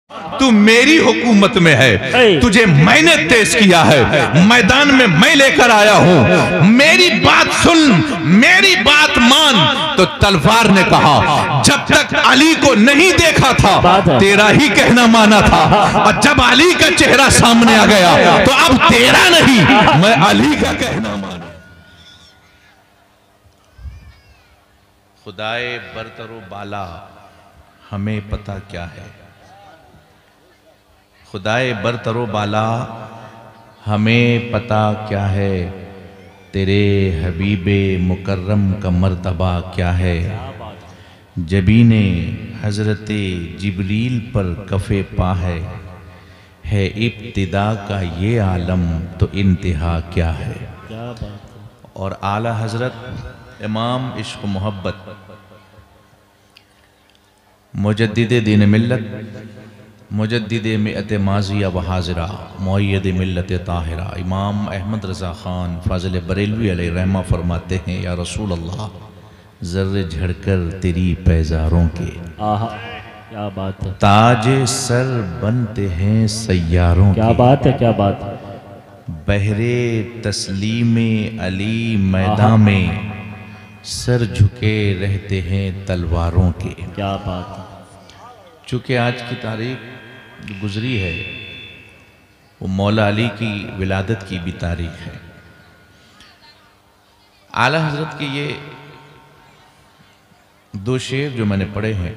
तू मेरी हुकूमत में है, तुझे मैंने तेज किया है, मैदान में मैं लेकर आया हूं, मेरी बात सुन, मेरी बात मान। तो तलवार ने कहा जब तक अली को नहीं देखा था तेरा ही कहना माना था, और जब अली का चेहरा सामने आ गया तो अब तेरा नहीं मैं अली का कहना माना। खुदाए बरतरो बाला हमें पता क्या है, खुदाए बरतरो बाला हमें पता क्या है, तेरे हबीबे मुकर्रम का मर्तबा क्या है। जबीने हजरते जिब्रील पर कफ़े पा है इब्तिदा का ये आलम तो इंतहा क्या है। और आला हजरत इमाम इश्क मोहब्बत मुजद्दिद दीन मिल्लत मुजद्दिद मिअत माज़िया व हाज़िरा मुअय्यद मिल्लत ताहिरा इमाम अहमद रज़ा ख़ान फ़ाज़िल बरेलवी अलैहि रहमा फरमाते हैं, या रसूल अल्लाह ज़र्रे झड़कर तेरी पैज़ारों के क्या बात है, ताजे सर बनते हैं सैयारों क्या बात है, क्या बात है। बहरे तस्लीमे अली मैदान में सर झुके रहते हैं तलवारों के। क्या बात है। चूँकि आज की तारीख गुजरी है वो मौला अली की विलादत की भी तारीख है। आला हजरत के ये दो शेर जो मैंने पढ़े हैं,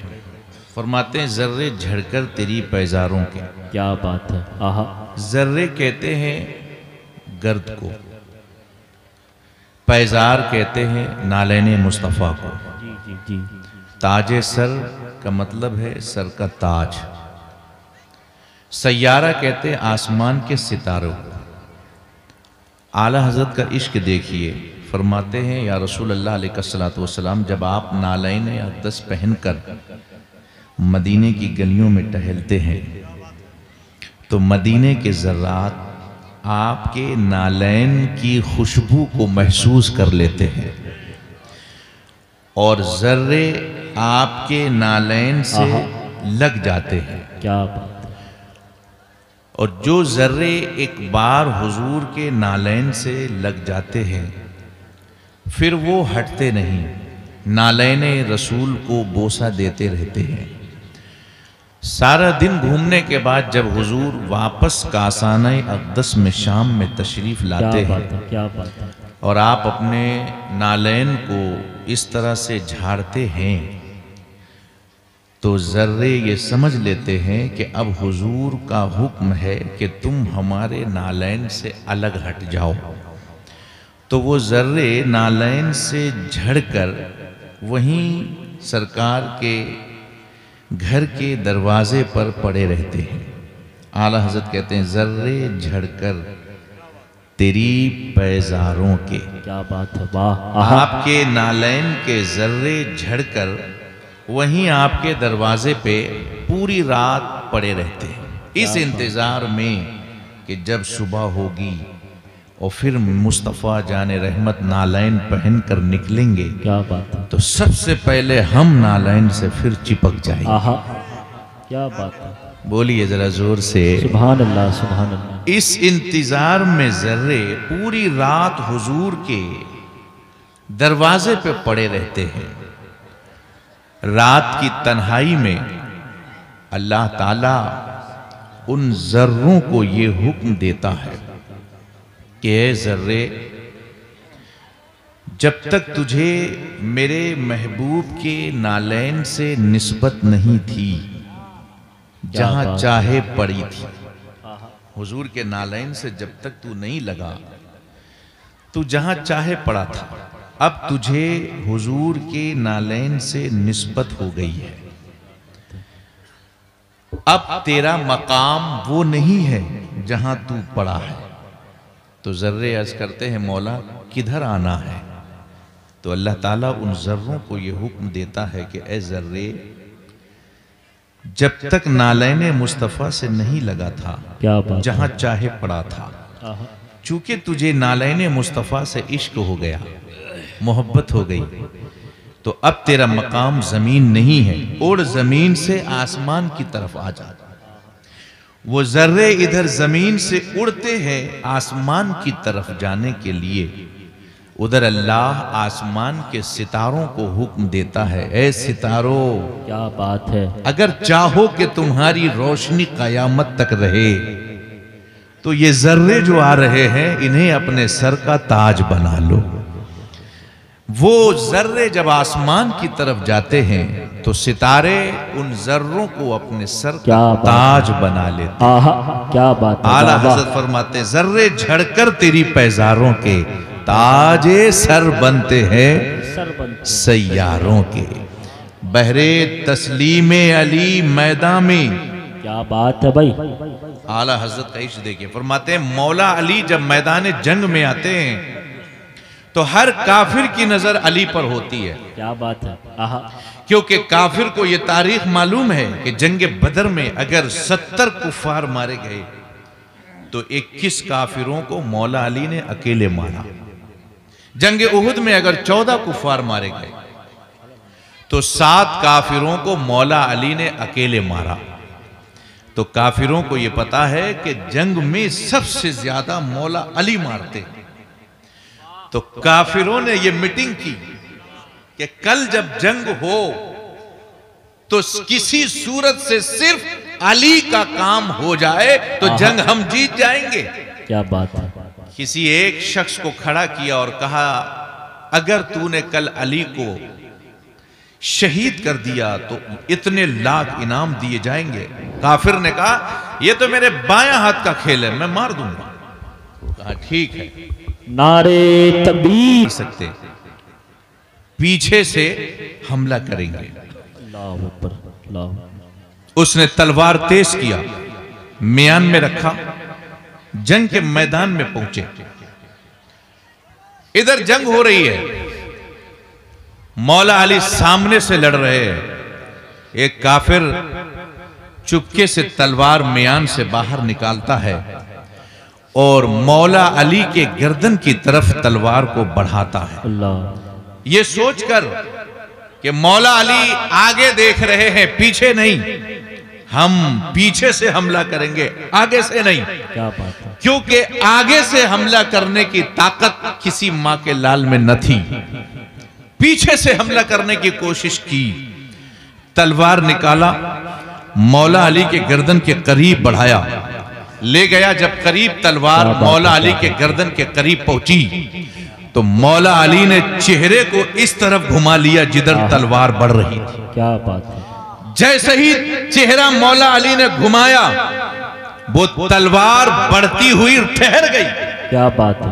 फरमाते हैं जर्रे झड़कर तेरी पैजारों के। क्या बात है। आहा। जर्रे कहते हैं गर्द को, पैजार कहते हैं नालैने मुस्तफ़ा को। जी जी जी। ताजे सर का मतलब है सर का ताज। सैयारा कहते हैं आसमान के सितारों को। आला हजरत का इश्क देखिए, फरमाते हैं या रसूल अल्लाह अलैहिस्सलातु वस्सलाम जब आप नालैन अक़दस पहनकर मदीने की गलियों में टहलते हैं तो मदीने के ज़र्रात आपके नालैन की खुशबू को महसूस कर लेते हैं और ज़र्रे आपके नालैन से लग जाते हैं। क्या बात है। और जो ज़र्रे एक बार हुजूर के नालैन से लग जाते हैं फिर वो हटते नहीं, नालैन रसूल को बोसा देते रहते हैं। सारा दिन घूमने के बाद जब हुजूर वापस कासाने अक़दस में शाम में तशरीफ़ लाते हैं, क्या बात है। और आप अपने नालैन को इस तरह से झाड़ते हैं तो ज़र्रे ये समझ लेते हैं कि अब हुजूर का हुक्म है कि तुम हमारे नालैन से अलग हट जाओ। तो वो ज़र्रे नालैन से झड़कर वहीं सरकार के घर के दरवाजे पर पड़े रहते हैं। आला हज़रत कहते हैं ज़र्रे झड़कर तेरी पैजारों के। क्या बात है, वाह। आपके नालैन के ज़र्रे झड़कर वहीं आपके दरवाजे पे पूरी रात पड़े रहते हैं, इस इंतज़ार में कि जब सुबह होगी और फिर मुस्तफ़ा जाने रहमत नालैन पहन कर निकलेंगे। क्या बात है। तो सबसे पहले हम नालैन से फिर चिपक जाएंगे। आहा। क्या बात है। बोलिए जरा जोर से सुभान अल्लाह, सुभान अल्लाह। इस इंतजार में ज़र्रे पूरी रात हुजूर के दरवाजे पे पड़े रहते हैं। रात की तन्हाई में अल्लाह ताला उन ज़र्रों को ये हुक्म देता है कि ए ज़र्रे, जब तक तुझे मेरे महबूब के नालैन से निस्बत नहीं थी, जहां चाहे पड़ी थी, हुजूर के नालैन से जब तक तू नहीं लगा तू जहां चाहे पड़ा था, अब तुझे हुजूर के नालैन से निस्बत हो गई है। अब तेरा मकाम वो नहीं है जहां तू पड़ा है। तो ज़र्रे अर्ज़ करते हैं मौला किधर आना है। तो अल्लाह ताला उन ज़र्रों को ये हुक्म देता है कि ए ज़र्रे, जब तक नालैन मुस्तफ़ा से नहीं लगा था, जहां चाहे पड़ा था, चूंकि तुझे नालैन मुस्तफ़ा से इश्क हो गया, मोहब्बत हो गई, तो अब तेरा मकाम ज़मीन नहीं है, उड़ ज़मीन से आसमान की तरफ आ जा। वो जर्रे इधर जमीन से उड़ते हैं आसमान की तरफ जाने के लिए, उधर अल्लाह आसमान के सितारों को हुक्म देता है, ऐ सितारों, क्या बात है। अगर चाहो कि तुम्हारी रोशनी कयामत तक रहे तो ये जर्रे जो आ रहे हैं इन्हें अपने सर का ताज बना लो। वो जर्रे जब आसमान की तरफ जाते हैं तो सितारे उन जर्रों को अपने सर का ताज बना लेते। आहा, क्या बात है। आला हजरत फरमाते, जर्रे झड़कर तेरी पैजारों के ताजे सर बनते हैं सैयारों के। बहरे तस्लीमे अली मैदान में, क्या बात है भाई। आला हजरत का इश्क देखिए, फरमाते हैं मौला अली जब मैदान जंग में आते हैं तो हर काफिर की नजर अली पर होती है। क्या बात है। आहा, क्योंकि काफिर को यह तारीख मालूम है कि जंग बदर में अगर 70 कुफार मारे गए तो 21 काफिरों को मौला अली ने अकेले मारा। जंग उहुद में अगर 14 कुफार मारे गए तो 7 काफिरों को मौला अली ने अकेले मारा। तो काफिरों को यह पता है कि जंग में सबसे ज्यादा मौला अली मारते। तो काफिरों ने यह मीटिंग की कि कल जब जंग हो तो किसी सूरत से सिर्फ अली का काम हो जाए तो जंग हम जीत जाएंगे। क्या बात है। किसी एक शख्स को खड़ा किया और कहा, अगर तूने कल अली को शहीद कर दिया तो इतने लाख इनाम दिए जाएंगे। काफिर ने कहा, यह तो मेरे बायां हाथ का खेल है, मैं मार दूंगा। कहा ठीक है, नारे तकबीर सकते, पीछे से हमला करेंगे। अल्लाह अकबर, अल्लाह। उसने तलवार तेज किया, म्यान में रखा, जंग के मैदान में पहुंचे। इधर जंग हो रही है, मौला अली सामने से लड़ रहे हैं। एक काफिर चुपके से तलवार म्यान से बाहर निकालता है और मौला अली के गर्दन की तरफ तलवार को बढ़ाता है। अल्लाह। ये सोचकर कि मौला अली आगे देख रहे हैं, पीछे नहीं, हम पीछे से हमला करेंगे, आगे से नहीं। क्या बात है। क्योंकि आगे से हमला करने की ताकत किसी मां के लाल में न थी। पीछे से हमला करने की कोशिश की, तलवार निकाला, मौला अली के गर्दन के करीब बढ़ाया, ले गया। जब करीब तलवार मौला अली के गर्दन के करीब पहुंची तो मौला अली ने चेहरे को इस तरफ घुमा लिया जिधर तलवार बढ़ रही थी। क्या बात है। जैसे ही चेहरा मौला अली ने घुमाया वो तलवार बढ़ती हुई ठहर गई। क्या बात है।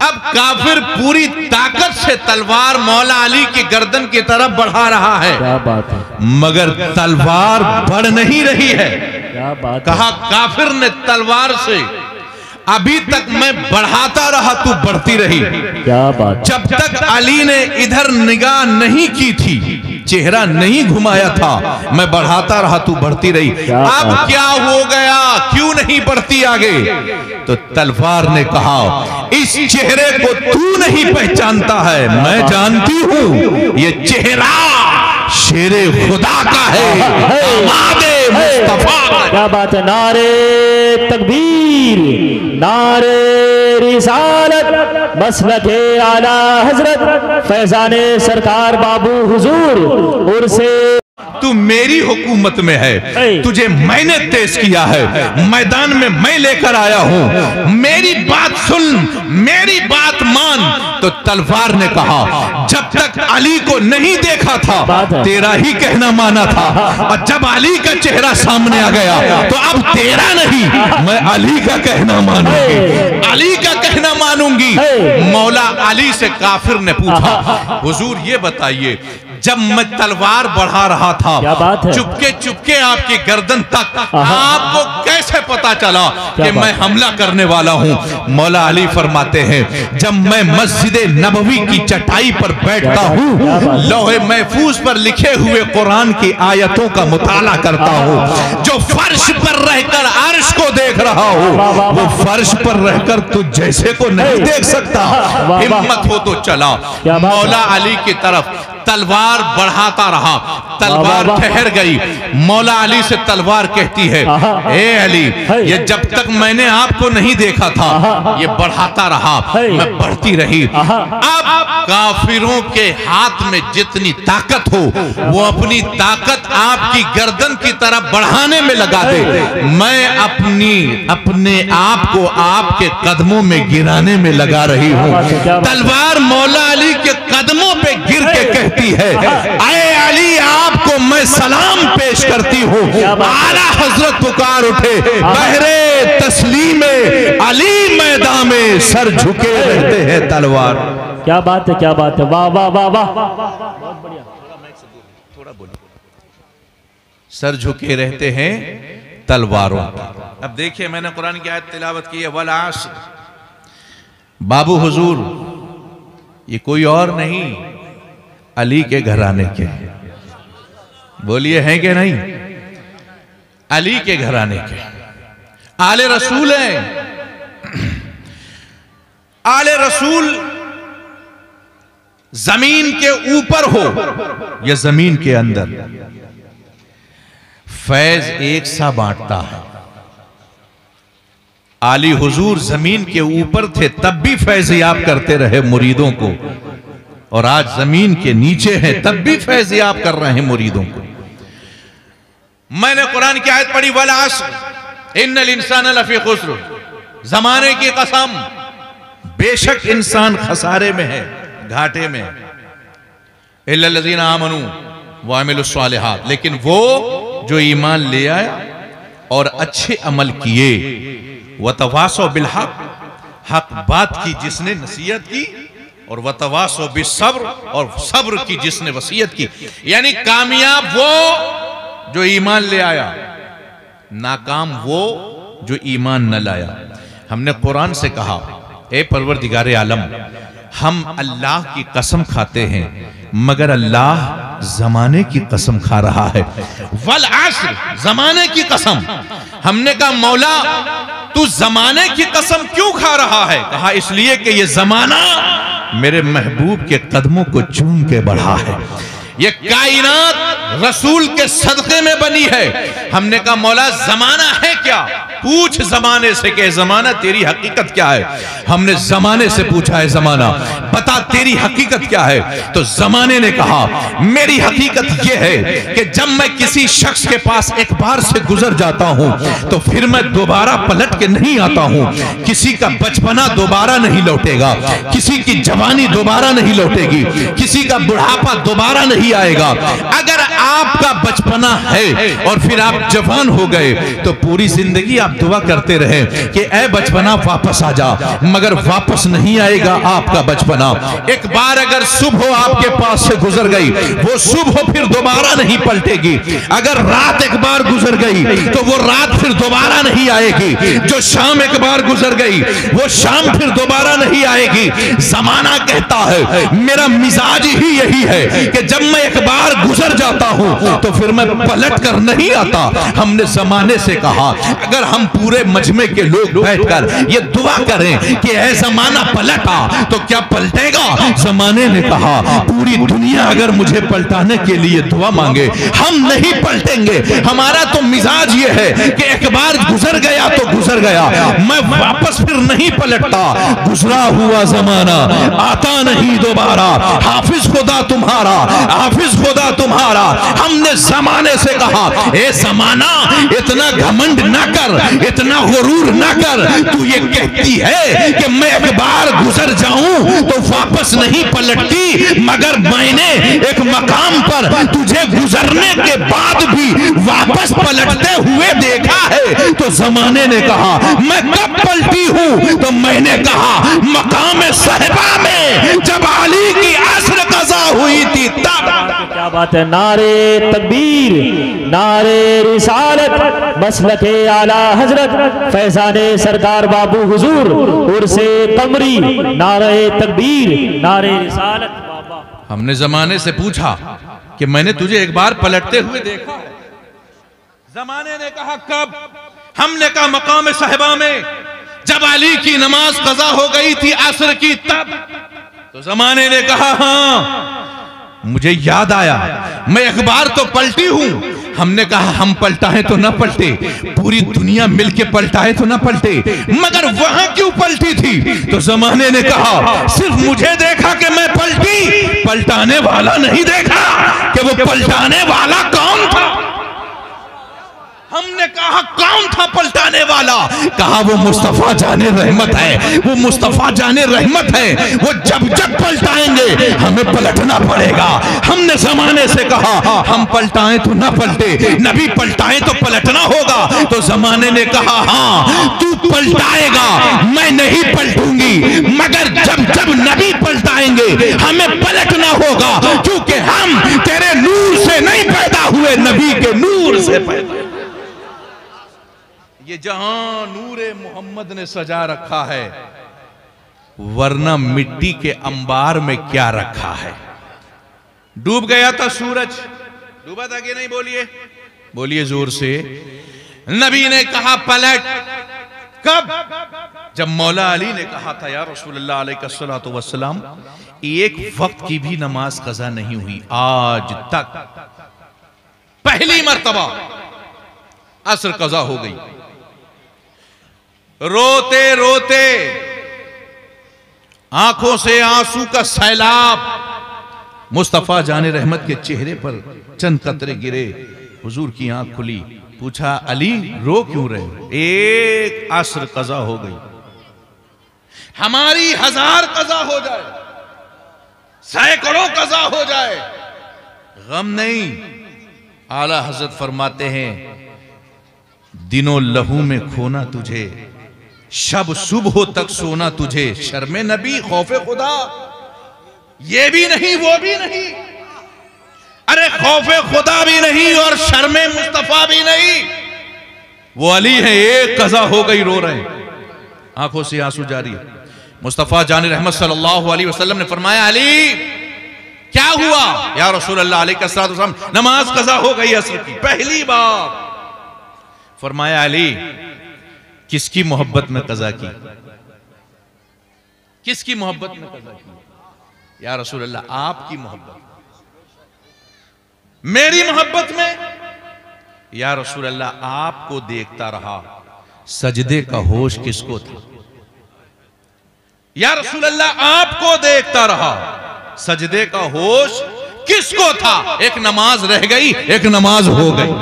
अब काफिर पूरी ताकत से तलवार मौला अली की गर्दन की तरफ बढ़ा रहा है। क्या बात है। मगर तलवार बढ़ नहीं रही है। क्या बात। कहा काफिर ने तलवार से, अभी तक मैं बढ़ाता रहा, तू बढ़ती रही। क्या बात। जब तक अली ने इधर निगाह नहीं की थी, चेहरा नहीं घुमाया था, मैं बढ़ाता रहा, तू बढ़ती रही। अब क्या हो गया, क्यों नहीं बढ़ती आगे? तो तलवार ने कहा, इस चेहरे को तू नहीं पहचानता है, मैं जानती हूं ये चेहरा शेरे खुदा का है, आमादे मुस्तफा का। क्या बात है। नारे तकबीर, नारे रिसालत, मसलके आला हजरत फैजाने सरकार बाबू हुजूर उर्से। तू मेरी हुकूमत में है, तुझे मैंने तेज किया है, मैदान में मैं लेकर आया हूं, मेरी बात सुन, मेरी बात मान। तो तलवार ने कहा, जब तक अली को नहीं देखा था तेरा ही कहना माना था, और जब अली का चेहरा सामने आ गया तो अब तेरा नहीं, मैं अली का कहना मानूंगी, अली का कहना मानूंगी। मौला अली से काफिर ने पूछा, हुजूर ये बताइए, जब मैं तलवार बढ़ा रहा था, चुपके चुपके आपकी गर्दन तक, आपको कैसे पता चला कि मैं हमला करने वाला हूं? मौला अली फरमाते हैं, जब मैं मस्जिद नबवी की चटाई पर बैठता हूं, लौहे महफूज पर लिखे हुए कुरान की आयतों का मुताला करता हूं, जो फर्श पर रहकर अर्श को देख रहा हूं, वो फर्श पर रहकर तू जैसे को नहीं देख सकता। हिम्मत हो तो चला। मौला अली की तरफ तलवार बढ़ाता रहा, तलवार ठहर गई। मौला अली से तलवार कहती है, ए अली, ये जब तक मैंने आपको नहीं देखा था ये बढ़ाता रहा, मैं बढ़ती रही। अब काफिरों के हाथ में जितनी ताकत हो वो अपनी ताकत आपकी गर्दन की तरफ बढ़ाने में लगा दे, मैं अपने आप को आपके कदमों में गिराने में लगा रही हूँ। तलवार मौला अली के कदमों पे गिर के कहती है, ऐ अली, आपको मैं सलाम पेश करती हूँ। आला हजरत पुकार उठे, बहरे तस्लीमे अली मैदान में सर झुके रहते हैं तलवार। क्या बात है, क्या बात है, वाह वाह वाह वाह, बहुत बढ़िया। थोड़ा बोलो। सर झुके रहते हैं तलवारों। अब देखिए, मैंने कुरान की आयत तिलावत की है, वल आस्र। बाबू हुजूर ये कोई और नहीं, अली के घराने के, बोलिए हैं कि नहीं, अली के घराने के आले रसूल हैं। आले रसूल जमीन के ऊपर हो या जमीन के अंदर, फैज एक सा बांटता है। आली हुजूर जमीन के ऊपर थे तब भी फैज याब करते रहे मुरीदों को, और आज जमीन के नीचे हैं तब भी फैज याब कर रहे हैं मुरीदों को। मैंने कुरान की आयत पढ़ी, वल अस्र इन्नल इंसान लफी खुस्र, जमाने की कसम, बेशक इंसान खसारे में है, घाटे में, इल्लल लज़ीना आमनू व अमिलुस सालिहात, लेकिन वो जो ईमान ले आया और अच्छे अमल किए, वतवासो बिल हक, हक बात की जिसने नसीहत की, और वतवासो बिस्सब्र, और सब्र की जिसने वसीयत की। यानी कामयाब वो जो ईमान ले आया, नाकाम वो जो ईमान न लाया। हमने कुरान से कहा, ए परवरदिगारे आलम, हम अल्लाह की कसम खाते हैं मगर अल्लाह जमाने की कसम खा रहा है। वल अस्र, जमाने की कसम। हमने कहा मौला तू जमाने की कसम क्यों खा रहा है? कहा इसलिए कि ये जमाना मेरे महबूब के कदमों को चूम के बढ़ा है, ये कायनात रसूल के सदक़े में बनी है। हमने कहा मौला जमाना है क्या? पूछ जमाने से कि जमाना तेरी हकीकत क्या है। हमने जमाने से पूछा है, जमाना बता तेरी हकीकत क्या है? तो जमाने ने कहा मेरी हकीकत यह है कि जब मैं किसी शख्स के पास एक बार से गुजर जाता हूं तो फिर मैं दोबारा पलट के नहीं आता हूं। किसी का बचपना दोबारा नहीं लौटेगा, किसी की जवानी दोबारा नहीं लौटेगी, किसी का बुढ़ापा दोबारा नहीं आएगा। अगर आपका बचपना है और फिर आप जवान हो गए तो पूरी जिंदगी आप दुआ करते रहे कि ऐ बचपना वापस आ जा, मगर वापस नहीं आएगा आपका बचपना। एक बार अगर सुबह आपके पास से गुजर गई, वो सुबह फिर दोबारा नहीं पलटेगी। अगर रात एक बार गुजर गई तो वो रात फिर दोबारा नहीं आएगी। जो शाम एक बार गुजर गई वो शाम फिर दोबारा नहीं आएगी। जमाना कहता है, मेरा मिजाज ही यही है कि जब मैं एक बार गुजर जाता हूं तो फिर मैं पलट कर नहीं आता। हमने जमाने से कहा अगर हम पूरे मजमे के लोग बैठकर ये दुआ करें कि ऐ जमाना पलटा तो क्या पलटेगा? जमाने ने कहा पूरी दुनिया अगर मुझे पलटाने के लिए दुआ मांगे हम नहीं पलटेंगे। हमारा तो मिजाज ये है कि एक बार गुजर गया तो गुजर गया, मैं वापस फिर नहीं पलटता। गुजरा हुआ जमाना आता नहीं दोबारा, हाफिज खुदा तुम्हारा, हाफिज खुदा तुम्हारा। हमने जमाने से कहा ए जमाना इतना घमंड ना कर, इतना गुरूर ना कर। तू ये कहती है कि मैं एक बार गुजर जाऊं तो वापस नहीं पलटती, मगर मैंने एक मकाम पर तुझे गुजरने के बाद भी वापस पलटते हुए देखा है। तो जमाने ने कहा मैं कब पलटी हूं? तो मैंने कहा मकाम साहिबा में जब अली की अस्र कज़ा हुई थी तब। क्या बात है, नारे तकबीर, नारे रिसालत, मसलके आला हजरत फैजाने सरकार बाबू हुजूर उर्से कमरी, नारे तकबीर, नारे रिसालत। हमने जमाने से पूछा कि मैंने तुझे एक बार पलटते हुए देखा है। जमाने ने कहा कब? हमने कहा मकाम साहिबा में जब अली की नमाज कज़ा हो गई थी असर की तब। तो जमाने ने कहा हाँ मुझे याद आया, मैं अखबार तो पलटी हूं। हमने कहा हम पलटाएं तो ना पलटे, पूरी दुनिया मिलके पलटाए तो ना पलटे, मगर वहां क्यों पलटी थी? तो जमाने ने कहा सिर्फ मुझे देखा कि मैं पलटी, पलटाने वाला नहीं देखा कि वो पलटाने वाला कौन था। हमने कहा कौन था पलटाने वाला? कहा वो मुस्तफा जाने रहमत है, वो मुस्तफा जाने रहमत है, वो जब जब पलटाएंगे हमें पलटना पड़ेगा। हमने जमाने से कहा हम पलटाएं तो ना पलटे, नबी पलटाएं तो पलटना होगा। तो जमाने ने कहा हाँ तू पलटाएगा, मैं नहीं पलटूंगी, मगर जब जब नबी पलटाएंगे हमें पलटना होगा, क्योंकि हम तेरे नूर से नहीं पैदा हुए, नबी के नूर से पैदा। ये जहां नूरे मोहम्मद ने सजा रखा है, वरना मिट्टी के अंबार में क्या रखा है। डूब गया था सूरज, डूबा था कि नहीं? बोलिए बोलिए जोर से। नबी ने कहा पलट। कब? जब मौला अली ने कहा था या रसूलुल्लाह अलैहिस्सलातु वस्सलाम एक वक्त की भी नमाज कज़ा नहीं हुई आज तक, पहली मर्तबा असर कज़ा हो गई। रोते रोते आंखों से आंसू का सैलाब मुस्तफा जाने रहमत के चेहरे पर चंद कतरे गिरे। हुजूर की आंख खुली, पूछा अली रो क्यों रहे? एक असर कज़ा हो गई, हमारी 1000 कज़ा हो जाए, सैकड़ों कज़ा हो जाए, गम नहीं। आला हजरत फरमाते हैं दिनों लहू में खोना तुझे, शब सुबह तक सोना तुझे, शर्मे नबी खौफे खुदा ये भी नहीं वो भी नहीं, अरे खौफे खुदा भी नहीं और शर्मे मुस्तफा भी नहीं। वो अली है, एक कज़ा हो गई, रो रहे हैं, आंखों से आंसू जारी है। मुस्तफा जाने रहमत सल्लल्लाहु अलैहि वसल्लम ने फरमाया अली क्या हुआ? या रसूलल्लाह अलैहिस्सलाम नमाज कज़ा हो गई असर की, पहली बार। फरमाया अली किसकी मोहब्बत में कज़ा की? किसकी मोहब्बत में कज़ा की? या रसूल अल्लाह आपकी मोहब्बत, मेरी मोहब्बत में। या रसूल अल्लाह आपको देखता रहा, सजदे का होश किसको था? या रसूल अल्लाह आपको देखता रहा, सजदे का होश किसको था? एक नमाज रह गई, एक नमाज हो गई,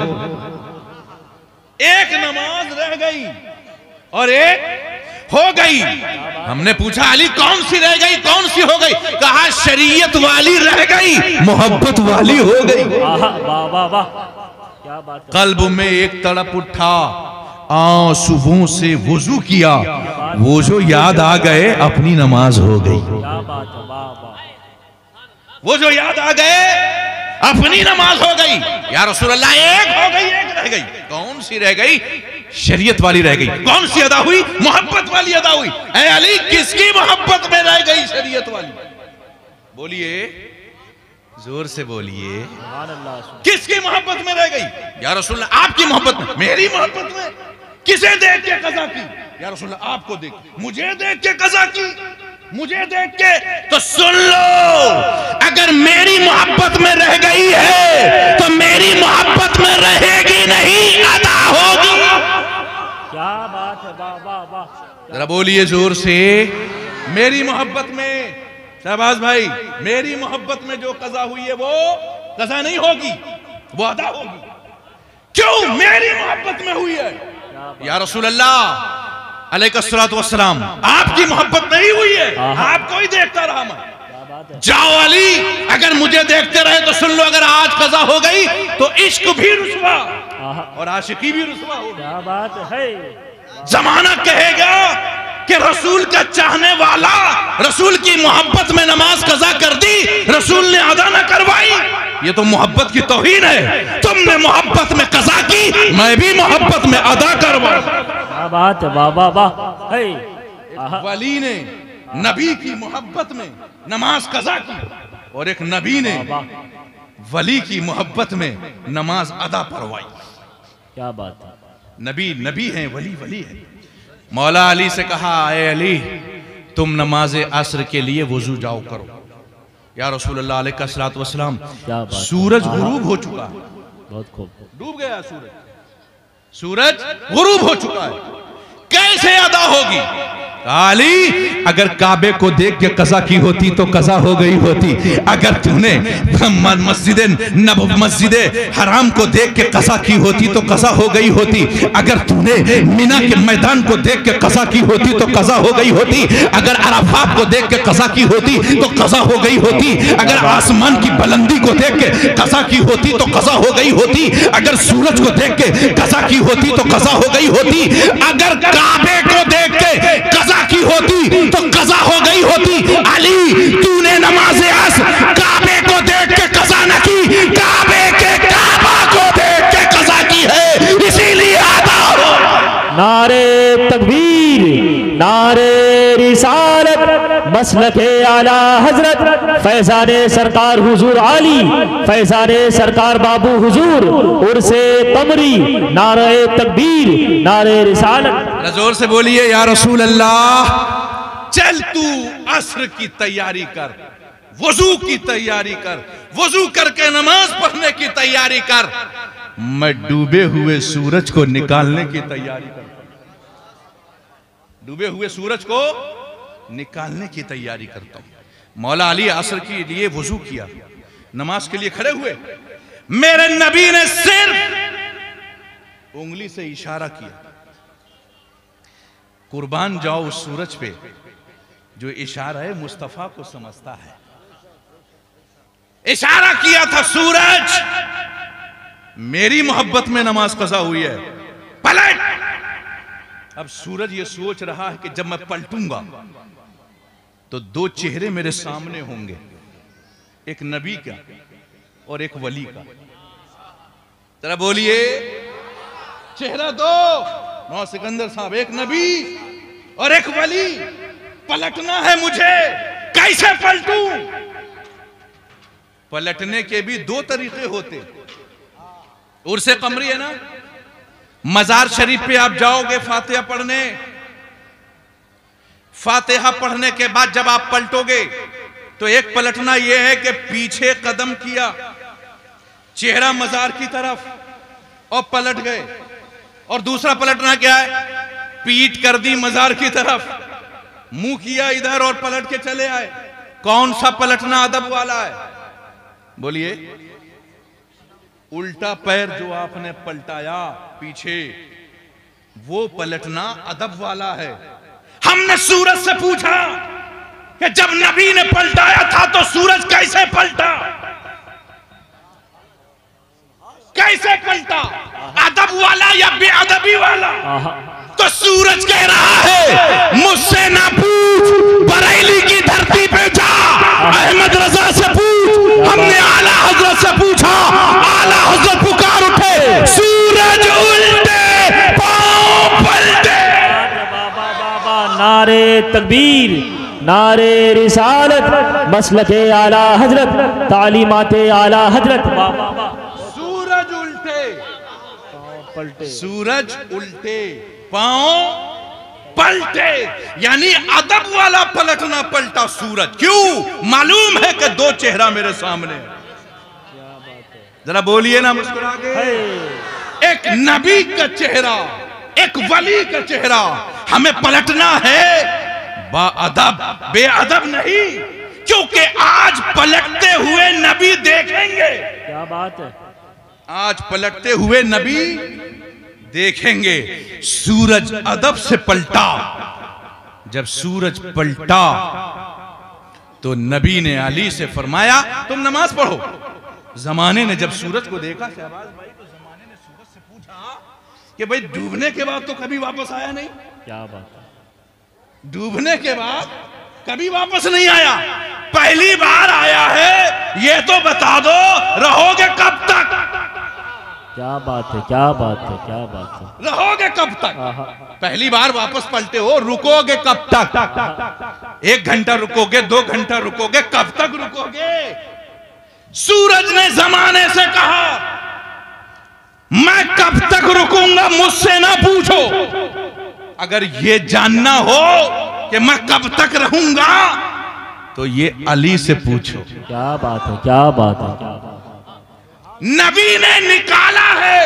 एक नमाज रह गई और एक हो गई। हमने पूछा अली कौन सी रह गई, कौन सी हो गई? कहा शरीयत वाली रह गई, मोहब्बत वाली हो गई। वाह वाह वाह, क्या बात है। कल्ब में एक तड़प उठा, आंसुओं से वुजू किया, वो जो याद आ गए अपनी नमाज हो गई। क्या बात है, वाह वाह। वो जो याद आ गए अपनी नमाज हो गई। या रसूल अल्लाह एक हो गई, एक रह गई, कौन सी रह गई? शरीयत वाली रह गई। कौन सी अदा हुई? मोहब्बत वाली अदा हुई। ऐ अली किसकी मोहब्बत में रह गई शरीयत वाली? बोलिए जोर से बोलिए, किसकी मोहब्बत में रह गई? या रसूल अल्लाह आपकी मोहब्बत में, मेरी मोहब्बत में। किसे देख के कज़ा की? या रसूल अल्लाह आपको देख, मुझे देख के कज़ा की, मुझे देख के। तो सुन लो, अगर मेरी मोहब्बत में रह गई है तो मेरी मोहब्बत में रहेगी नहीं, अदा होगी। क्या बात है, वाह वाह वाह। जरा बोलिए जोर से, मेरी मोहब्बत में। शहबाज भाई, मेरी मोहब्बत में जो कज़ा हुई है वो कज़ा नहीं होगी, वो अदा होगी। क्यों? मेरी मोहब्बत में हुई है। या रसूल अल्लाह अलैहिस्सलातु वस्सलाम आपकी मोहब्बत नहीं हुई है, आपको ही देखता रहा मैं। जाओ अली, अगर मुझे देखते रहे तो सुन लो, अगर आज कज़ा हो गई तो इश्क भी रुस्वा और आशिकी भी रुस्वा होगी। क्या बात है। जमाना कहेगा कि रसूल का चाहने वाला रसूल की मोहब्बत में नमाज कज़ा कर दी, रसूल ने अदा न करवाई, ये तो मोहब्बत की तौहीन है। तुमने मोहब्बत में कज़ा की, मैं भी मोहब्बत में अदा करवाऊं। क्या बात है, वाह वाह वाह। वली ने नबी की मोहब्बत में नमाज कज़ा की और एक नबी ने वली की मोहब्बत में नमाज अदा करवाई। क्या बात है। नबी नबी हैं, वली वली है। मौला अली से कहा, ए अली तुम नमाज असर के लिए वुजू जाओ करो। या रसूलुल्लाह अलैहिस्सलातु वस्सलाम, क्या बात है। सूरज गुरूब हो चुका है, बहुत खूब। डूब गया सूरज, सूरज गुरूब हो चुका है, कैसे अदा होगी? अली, अगर काबे को देख के कज़ा की होती तो कज़ा हो गई होती। अगर तूने मस्जिद हराम को देख के कज़ा की होती तो कज़ा हो गई होती। अगर तूने मीना के मैदान को देख के कज़ा की होती तो कज़ा हो गई होती। अगर अराफात को देख के कज़ा की होती तो कज़ा हो गई होती। अगर आसमान की बुलंदी को देख के कज़ा की होती तो कज़ा हो गई होती। अगर सूरज को देख के कज़ा की होती तो कज़ा हो गई होती। अगर काबे को देख के कज़ा की होती तो कज़ा हो गई होती। अली, तूने नमाज़े अस्र काबे को देख के कज़ा न की, काबे के काबा को देख के कज़ा की है, इसीलिए अदा हो। नारे तकबीर, नारे रिसालत, मसलके आला हजरत फैजाने सरकार हुजूर आली, फैजाने सरकार बाबू हुजूर उर्से कमरी, नारे तकबीर, नारे रिसालत। जोर से बोलिए या रसूल अल्लाह। चल तू अस्र की तैयारी कर, वजू की तैयारी कर, वजू करके नमाज पढ़ने की तैयारी कर, मैं डूबे हुए सूरज को निकालने की तैयारी कर, डूबे हुए सूरज को निकालने की तैयारी करता हूं। मौला अली असर के लिए वजू किया, नमाज के लिए खड़े हुए। मेरे नबी ने सिर्फ उंगली से इशारा किया, कुर्बान जाओ उस सूरज पे जो इशारा है मुस्तफा को समझता है। इशारा किया था, सूरज मेरी मोहब्बत में नमाज कज़ा हुई है, पलट। अब सूरज ये सोच रहा है कि जब मैं पलटूंगा तो दो चेहरे मेरे सामने होंगे, एक नबी का और एक वली का। जरा बोलिए, चेहरा दो नौ सिकंदर साहब, एक नबी और एक वली। पलटना है मुझे, कैसे पलटूं? पलटने के भी दो तरीके होते। उर्से कमरी है ना, मजार शरीफ पे आप जाओगे फातिहा पढ़ने, फातिहा पढ़ने के बाद जब आप पलटोगे तो एक पलटना यह है कि पीछे कदम किया, चेहरा मजार की तरफ और पलट गए। और दूसरा पलटना क्या है? पीठ कर दी मजार की तरफ, मुंह किया इधर और पलट के चले आए। कौन सा पलटना अदब वाला है? बोलिए। उल्टा पैर जो आपने पलटाया पीछे, वो पलटना अदब वाला है। हमने सूरज से पूछा कि जब नबी ने पलटाया था तो सूरज कैसे पलटा, कैसे पलटा, अदब वाला या बेअदबी वाला? तो सूरज कह रहा है मुझसे ना पूछ, बरेली की धरती पे जा, अहमद रजा से पूछ। हमने आला हजरत से पूछा, आला हजरत पुकार उठे, सूरज उल्टे पांव पलटे। बाबा बाबा, नारे तकबीर, नारे रिसालत, मसलके आला हजरत, तालीमाते आला हजरत। बाबा, सूरज उल्टे पलटे, सूरज उल्टे पांव पलटे, यानी अदब वाला पलटना पलटा सूरज। क्यों? मालूम है कि दो चेहरा मेरे सामने। जरा बोलिए ना मुस्कुरा के, एक नबी का चेहरा, एक वली का चेहरा। हमें पलटना है बाअदब, बेअदब नहीं, क्योंकि आज पलटते हुए नबी देखेंगे। क्या बात है? आज पलटते हुए नबी देखेंगे। सूरज अदब से पलटा। जब सूरज पलटा तो नबी ने अली से फरमाया तुम नमाज पढ़ो। जमाने ने जब सूरज को देखा, शहबाज भाई, तो जमाने ने सूरज से पूछा कि भाई डूबने के बाद तो कभी वापस आया नहीं। क्या बात है? डूबने के बाद कभी वापस नहीं आया, पहली बार आया है, ये तो बता दो रहोगे कब तक? क्या बात है? क्या बात है? क्या बात है? रहोगे कब तक? पहली बार वापस पलटे हो, रुकोगे कब तक? 1 घंटा रुकोगे, 2 घंटा रुकोगे, कब तक रुकोगे? सूरज ने जमाने से कहा मैं कब तक रुकूंगा मुझसे ना पूछो। अगर ये जानना हो कि मैं कब तक रहूंगा तो ये अली से पूछो। क्या बात है, क्या बात है, क्या बात है। नबी ने निकाला है,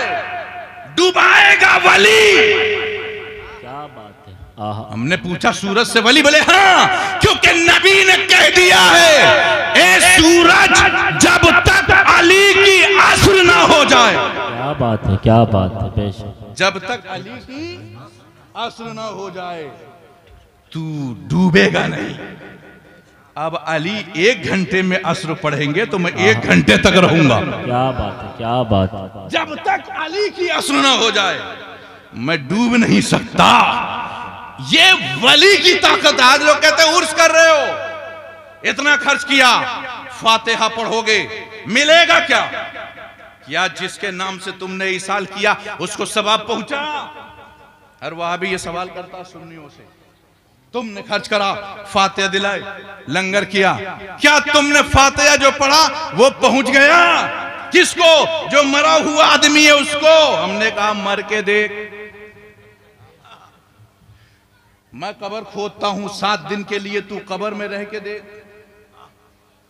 डुबाएगा वली। क्या बात है। आहा। हमने पूछा सूरज से वली? बोले हाँ, क्योंकि नबी ने कह दिया है ए सूरज, जब तक अली की असर ना हो जाए। क्या बात है, क्या बात है, बेशक। जब तक अली की असर ना हो जाए तू डूबेगा नहीं। अब अली 1 घंटे में असर पढ़ेंगे तो मैं 1 घंटे तक रहूंगा। क्या बात है, क्या बात है। जब तक अली की असर ना हो जाए मैं डूब नहीं सकता। ये वली की ताकत। आज लोग कहते हैं उर्स कर रहे हो, इतना खर्च किया, फातिहा पढ़ोगे, मिलेगा क्या? क्या जिसके नाम से तुमने इसाल किया उसको सवाब पहुंचा? हर वहां भी ये सवाल करता सुन्नियों से, तुमने खर्च करा, फातिहा दिलाए, लंगर किया, क्या तुमने फातिहा जो पढ़ा वो पहुंच गया? किसको? जो मरा हुआ आदमी है उसको। हमने कहा मर के देख। मैं कब्र खोदता हूं 7 दिन के लिए, तू कब्र में रह के देख।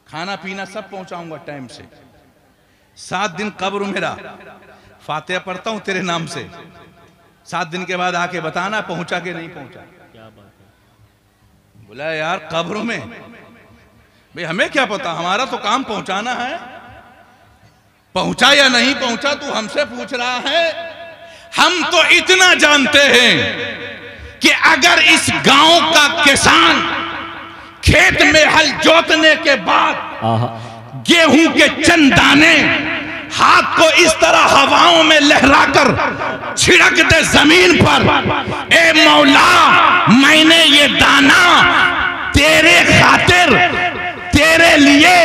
खाना पीना सब पहुंचाऊंगा टाइम से। 7 दिन कब्र मेरा, फातिहा पढ़ता हूं तेरे नाम से, 7 दिन के बाद आके बताना पहुंचा के नहीं पहुंचा। क्या बात है। बोला यार कब्र में भाई हमें क्या पता, हमारा तो काम पहुंचाना है। पहुंचा या नहीं पहुंचा तू हमसे पूछ रहा है? हम तो इतना जानते हैं कि अगर इस गांव का किसान खेत में हल जोतने के बाद गेहूं के चंद दाने हाथ को इस तरह हवाओं में लहराकर छिड़क दे जमीन पर, ए मौला मैंने ये दाना तेरे खातिर, तेरे लिए,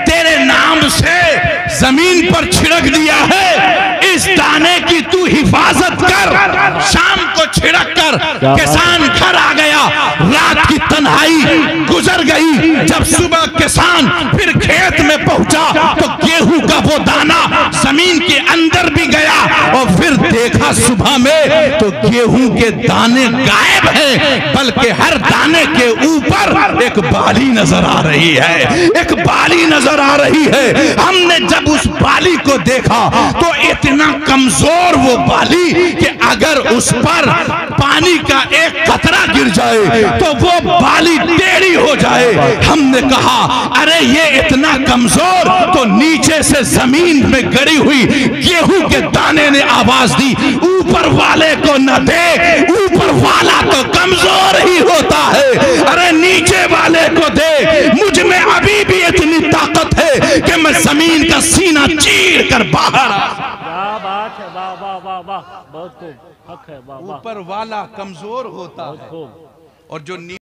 तेरे नाम से जमीन पर छिड़क दिया है, इस दाने की तू हिफाजत कर। शाम को छिड़क कर किसान घर आ गया, रात की तन्हाई गुजर गई। जब सुबह किसान फिर खेत में पहुंचा तो गेहूं का वो दाना जमीन के अंदर भी गया और फिर देखा सुबह में तो गेहूं के दाने गायब हैं, बल्कि हर दाने के ऊपर एक बाली नजर आ रही है, एक बाली नजर आ रही है। हमने जब उस बाली को देखा तो इतना कमजोर वो बाली कि अगर उस पर पानी का एक कतरा गिर जाए तो वो बाली टेढ़ी हो जाए। हमने कहा अरे ये इतना कमजोर, तो नीचे से जमीन में गड़ी हुई गेहूं के दाने ने आवाज दी, ऊपर वाले को न दे, ऊपर वाला तो कमजोर ही होता है। अरे नीचे वाले को दे, मुझ में अभी भी इतनी ताकत है कि मैं जमीन का सीना चीर कर बाहर। क्या बात है, वाह वाह वाह वाह, बहुत खूब, हक है, वाह वाह। ऊपर वाला कमजोर होता है खूब। और जो